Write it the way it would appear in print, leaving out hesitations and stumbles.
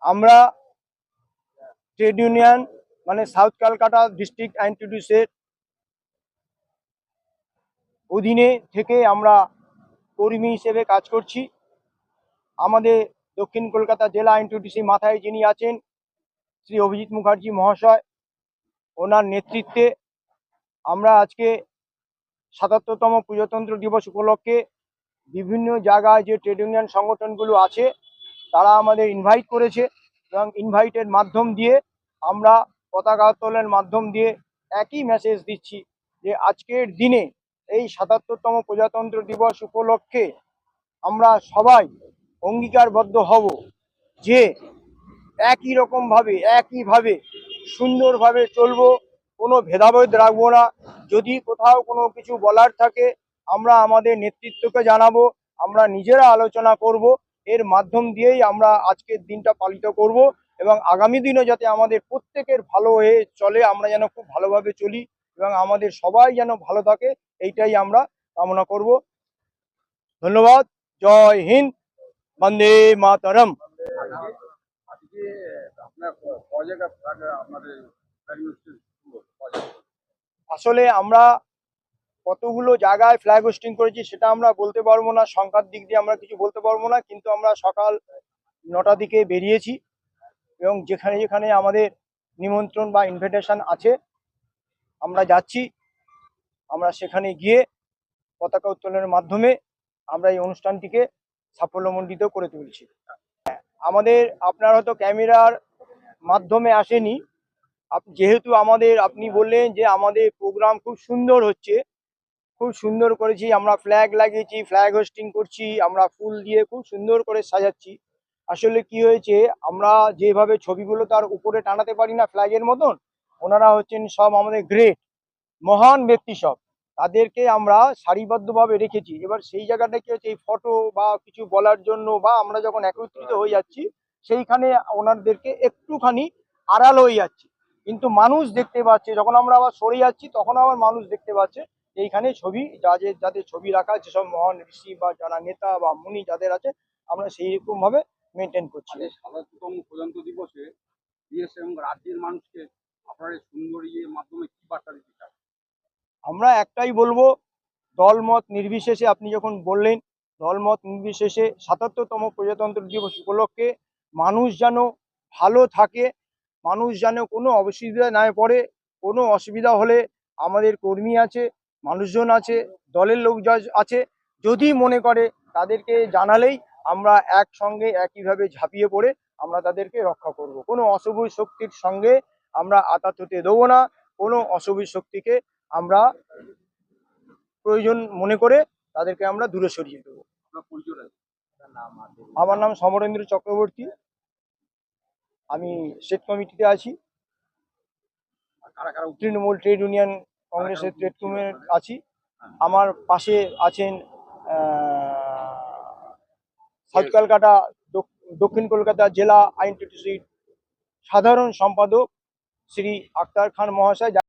আমরা trade union মানে south Calcutta district আইএনটিটিউসির অধীনে থেকে আমরা কর্মী হিসেবে কাজ করছি। আমাদের দক্ষিণ কলকাতা জেলা আইএনটিটিউসি মাথায় যিনি আছেন শ্রী অভিজিৎ মুখার্জি মহাশয়, ওনার নেতৃত্বে আমরা আজকে ৭৭তম প্রজাতন্ত্র দিবস উপলক্ষে বিভিন্ন জায়গায় যে ট্রেড ইউনিয়ন সংগঠনগুলো আছে তারা আমাদের ইনভাইট করেছে এবং ইনভাইটের মাধ্যম দিয়ে আমরা পতাকা উত্তোলনের মাধ্যম দিয়ে একই মেসেজ দিচ্ছি যে আজকের দিনে এই ৭৭তম প্রজাতন্ত্র দিবস উপলক্ষে আমরা সবাই অঙ্গীকারবদ্ধ হব যে একইভাবে সুন্দরভাবে চলবো, কোনো ভেদাভেদ রাখবো না। যদি কোথাও কোনো কিছু বলার থাকে আমরা আমাদের নেতৃত্বকে জানাবো, আমরা নিজেরা আলোচনা করব, এর মাধ্যম দিয়েই আমরা আজকের দিনটা পালিত করব এবং আগামী দিনও যাতে আমাদের প্রত্যেকের ভালো হয়ে চলে, আমরা যেন খুব ভালোভাবে চলি এবং আমাদের সবাই যেন ভালো থাকে, এইটাই আমরা কামনা করব। ধন্যবাদ। জয় হিন্দ, বন্দে মাতরম। আসলে আমরা কতগুলো জায়গায় ফ্ল্যাগ হোস্টিং করেছি সেটা আমরা বলতে পারবো না, সংখ্যার দিক দিয়ে আমরা কিছু বলতে পারবো না, কিন্তু আমরা সকাল ৯টার দিকে বেরিয়েছি এবং যেখানে যেখানে আমাদের নিমন্ত্রণ বা ইনভিটেশন আছে আমরা যাচ্ছি। আমরা সেখানে গিয়ে পতাকা উত্তোলনের মাধ্যমে আমরা এই অনুষ্ঠানটিকে সাফল্যমণ্ডিত করে তুলছি। আমাদের আপনার হয়তো ক্যামেরার মাধ্যমে আসেনি, যেহেতু আপনি বললেন যে আমাদের প্রোগ্রাম খুব সুন্দর হচ্ছে, খুব সুন্দর করেছি, আমরা ফ্ল্যাগ লাগিয়েছি, ফ্ল্যাগ হোস্টিং করছি, আমরা ফুল দিয়ে খুব সুন্দর করে সাজাচ্ছি। আসলে কি হয়েছে, আমরা যেভাবে ছবিগুলো তার উপরে টানাতে পারি না ফ্ল্যাগের মতন, ওনারা হচ্ছেন সব আমাদের গ্রেট মহান ব্যক্তি, সব তাদেরকে আমরা সারিবদ্ধভাবে রেখেছি। এবার সেই জায়গাটা কি হচ্ছে, এই ফটো বা কিছু বলার জন্য বা আমরা যখন একত্রিত হয়ে যাচ্ছি সেইখানে ওনাদেরকে একটুখানি আড়াল হয়ে যাচ্ছে, কিন্তু মানুষ দেখতে পাচ্ছে। যখন আমরা আবার সরে যাচ্ছি তখন আবার মানুষ দেখতে পাচ্ছে এইখানে ছবি যাদের ছবি রাখা, যেসব মহান ঋষি বা যারা নেতা বা মুনি যাদের আছে, আমরা সেই রকম ভাবে মেনটেন করছি। ৭৭তম প্রজাতন্ত্র দিবসে দেশ এবং রাজ্যের মানুষকে আপনার এই সুন্দর মাধ্যমে কি বার্তা দিতে চান? আমরা একটাই বলবো, দলমত নির্বিশেষে, আপনি যখন বললেন দলমত নির্বিশেষে ৭৭তম প্রজাতন্ত্র দিবস উপলক্ষে মানুষ যেন ভালো থাকে, মানুষ যেন কোনো অসুবিধা না পড়ে। কোনো অসুবিধা হলে আমাদের কর্মী আছে, মানুষজন আছে, দলের লোক আছে, যদি মনে করে তাদেরকে জানালেই আমরা একসঙ্গে একইভাবে ঝাঁপিয়ে পড়ে আমরা তাদেরকে রক্ষা করব। কোনো অশুভ শক্তির সঙ্গে আমরা আঘাত হতে দেবো না, কোনো অশুভ শক্তিকে আমরা প্রয়োজন মনে করে তাদেরকে আমরা দূরে সরিয়ে দেবো। আমার নাম সমরেন্দ্র চক্রবর্তী, আমি স্টেট কমিটিতে আছি, তৃণমূল ট্রেড ইউনিয়ন কংগ্রেসের ট্রেড ইউনিয়ন আছি। আমার পাশে আছেন সাউথ ক্যালকাটা দক্ষিণ কলকাতা জেলা আইএনটিটিউসির সাধারণ সম্পাদক শ্রী আক্তার খান মহাশয়।